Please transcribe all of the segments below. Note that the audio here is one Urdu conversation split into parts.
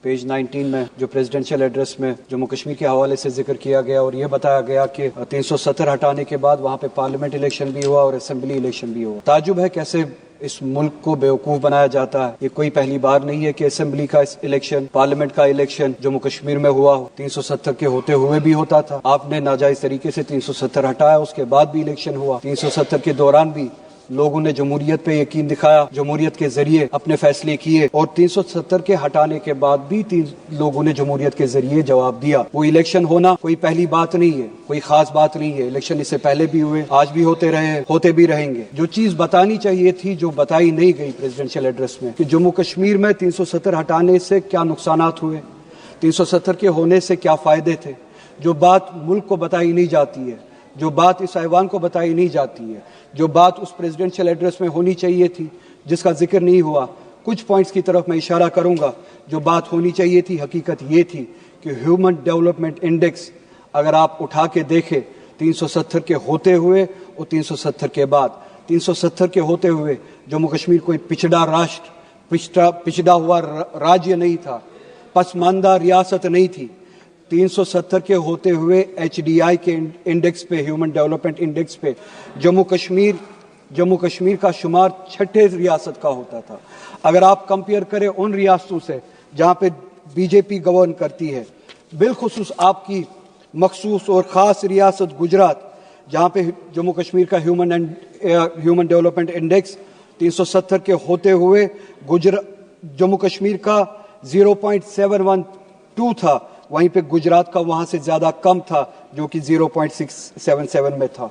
پیج 19 میں جو پریزیڈنشل ایڈریس میں جموں کشمیر کے حوالے سے ذکر کیا گیا اور یہ بتایا گیا کہ 370 ہٹانے کے بعد وہاں پہ پارلیمنٹ الیکشن بھی ہوا اور اسمبلی الیکشن بھی ہوا. تعجب ہے کیسے اس ملک کو بیوقوف بنایا جاتا ہے. یہ کوئی پہلی بار نہیں ہے کہ اسمبلی کا الیکشن، پارلیمنٹ کا الیکشن جموں کشمیر میں ہوا ہو. 370 کے ہوتے ہوئے بھی ہوتا تھا. آپ نے ناجائز طریقے سے 370 ہٹایا، اس کے بعد بھی الیکشن ہوا. 370 کے دوران بھی لوگوں نے جمہوریت پہ یقین دکھایا، جمہوریت کے ذریعے اپنے فیصلے کیے، اور 370 کے ہٹانے کے بعد بھی لوگوں نے جمہوریت کے ذریعے جواب دیا. وہ الیکشن ہونا کوئی پہلی بات نہیں ہے، کوئی خاص بات نہیں ہے. الیکشن اس سے پہلے بھی ہوئے، آج بھی ہوتے رہے، ہوتے بھی رہیں گے. جو چیز بتانی چاہیے تھی جو بتائی نہیں گئی پریزیڈنشل ایڈریس میں، کہ جموں کشمیر میں 370 ہٹانے سے کیا نقصانات ہوئے، 370 کے ہونے سے کیا فائدے تھے، جو بات ملک کو بتائی نہیں جاتی ہے، جو بات اس ایوان کو بتائی نہیں جاتی ہے، جو بات اس پریزیڈنشل ایڈریس میں ہونی چاہیے تھی جس کا ذکر نہیں ہوا. کچھ پوائنٹس کی طرف میں اشارہ کروں گا. جو بات ہونی چاہیے تھی حقیقت یہ تھی کہ ہیومن ڈیولپمنٹ انڈیکس اگر آپ اٹھا کے دیکھیں 370 کے ہوتے ہوئے اور 370 کے بعد، 370 کے ہوتے ہوئے جموں کشمیر کوئی پچھڑا راشٹر، پچھڑا ہوا راجیہ نہیں تھا، پسماندہ ریاست نہیں تھی. 370 کے ہوتے ہوئے ایچ ڈی آئی کے انڈیکس پہ، ہیومن ڈیولپمنٹ انڈیکس پہ جموں کشمیر کا شمار 6ٹھے ریاست کا ہوتا تھا. اگر آپ کمپیئر کریں ان ریاستوں سے جہاں پہ بی جے پی گورن کرتی ہے، بالخصوص آپ کی مخصوص اور خاص ریاست گجرات، جہاں پہ جموں کشمیر کا ہیومن ڈیولپمنٹ انڈیکس 370 کے ہوتے ہوئے جموں کشمیر کا 0.712 تھا، وہیں پہ گجرات کا وہاں سے زیادہ کم تھا جو کہ 0.677 میں تھا.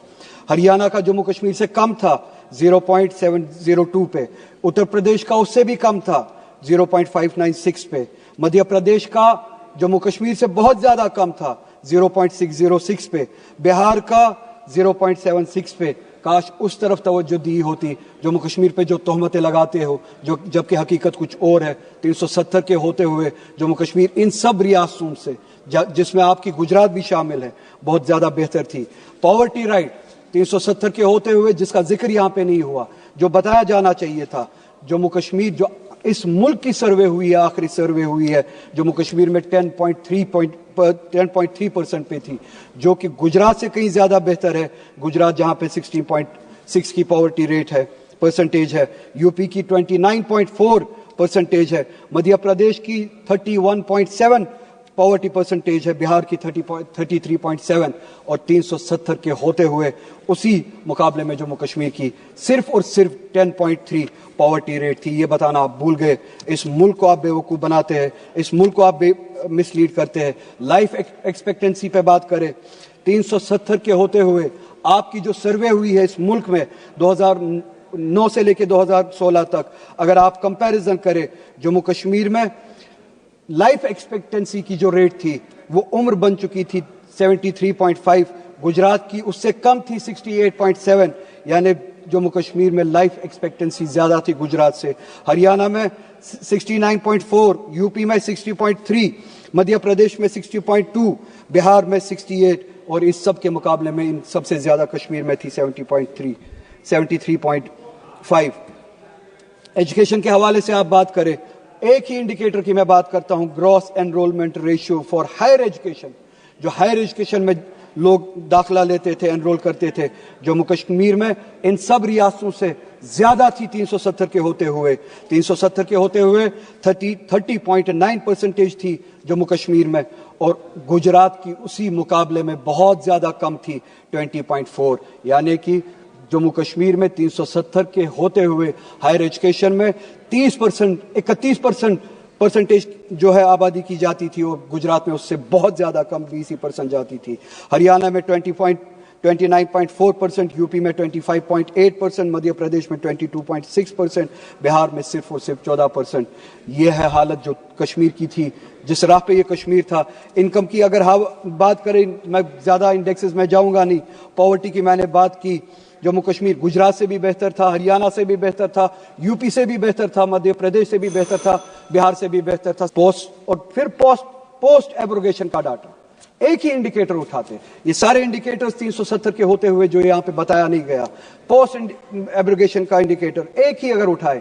ہریانہ کا جموں کشمیر سے کم تھا 0.702 پہ. اتر پردیش کا اس سے بھی کم تھا 0.596 پہ. مدھیہ پردیش کا جموں کشمیر سے بہت زیادہ کم تھا 0.606 پہ. بہار کا 0.76 پہ. کاش اس طرف توجہ دی ہوتی. جموں کشمیر پہ جو تہمتیں لگاتے ہو جبکہ حقیقت کچھ اور ہے. 370 کے ہوتے ہوئے جموں کشمیر ان سب ریاستوں سے جس میں آپ کی گجرات بھی شامل ہے بہت زیادہ بہتر تھی. پاورٹی رائٹ 370 کے ہوتے ہوئے جس کا ذکر یہاں پہ نہیں ہوا، جو بتایا جانا چاہیے تھا. جموں کشمیر جو اس ملک کی سروے ہوئی ہے، آخری سروے ہوئی ہے، جموں کشمیر میں 10.3% پہ تھی، جو کہ گجرات سے کہیں زیادہ بہتر ہے. گجرات جہاں پہ 16.6 کی پاورٹی ریٹ ہے، پرسنٹیج ہے. یو پی کی 29.4% ہے. مدھیہ پردیش کی 31.7 پاورٹی پرسنٹیج ہے. بہار کی 33.7 اور 370 کے ہوتے ہوئے اسی مقابلے میں جموں کشمیر کی صرف اور صرف 10.3 پاورٹی ریٹ تھی. یہ بتانا آپ بھول گئے. اس ملک کو آپ بیوقوف بناتے ہیں، اس ملک کو آپ مس لیڈ کرتے ہیں. لائف ایکسپیکٹنسی پہ بات کریں، 370 کے ہوتے ہوئے آپ کی جو سروے ہوئی ہے اس ملک میں 2009 سے لے کے 2016 تک، اگر آپ کمپیریزن کریں جموں کشمیر میں لائف ایکسپیکٹنسی کی جو ریٹ تھی وہ عمر بن چکی تھی 73.5. گجرات کی اس سے کم تھی 68.7. یعنی جموں کشمیر میں لائف ایکسپیکٹنسی زیادہ تھی گجرات سے. ہریانہ میں 69.4، یو پی میں 60.3، مدھیہ پردیش میں 60.2، بہار میں 68، اور اس سب کے مقابلے میں ان سب سے زیادہ کشمیر میں تھی 73.5. ایجوکیشن کے حوالے سے آپ بات کریں، ایک ہی انڈیکیٹر کی میں بات کرتا ہوں، gross enrolment ratio for higher education. جو ہائر ایجوکیشن میں لوگ داخلہ لیتے تھے، انرول کرتے تھے، جموں کشمیر میں ان سب ریاستوں سے زیادہ تھی 370 کے ہوتے ہوئے. 370 کے ہوتے ہوئے 30.9% تھی جموں کشمیر میں، اور گجرات کی اسی مقابلے میں بہت زیادہ کم تھی 20.4. یعنی کہ جموں کشمیر میں 370 کے ہوتے ہوئے ہائر ایجوکیشن میں 31% جو ہے آبادی کی جاتی تھی، اور گجرات میں اس سے بہت زیادہ کم 20% جاتی تھی. ہریانہ میں 29.4%، یو پی میں 25.8%، مدھیہ پردیش میں 22.6%، بہار میں صرف اور صرف 14%. یہ ہے حالت جو کشمیر کی تھی، جس راہ پہ یہ کشمیر تھا. انکم کی اگر بات کریں، میں زیادہ انڈیکسز میں جاؤں گا نہیں. پاورٹی کی میں نے بات کی، جموں کشمیر گجرات سے بھی بہتر تھا، ہریانہ سے بھی بہتر تھا، یو پی سے بھی بہتر تھا، مدھیہ پردیش سے بھی بہتر تھا، بہار سے بھی بہتر تھا. پوسٹ ایبروگیشن کا ڈاٹا ایک ہی انڈیکیٹر اٹھاتے. یہ سارے انڈیکیٹرز 370 کے ہوتے ہوئے جو یہاں پہ بتایا نہیں گیا، پوسٹ ایبروگیشن کا انڈیکیٹر ایک ہی اگر اٹھائے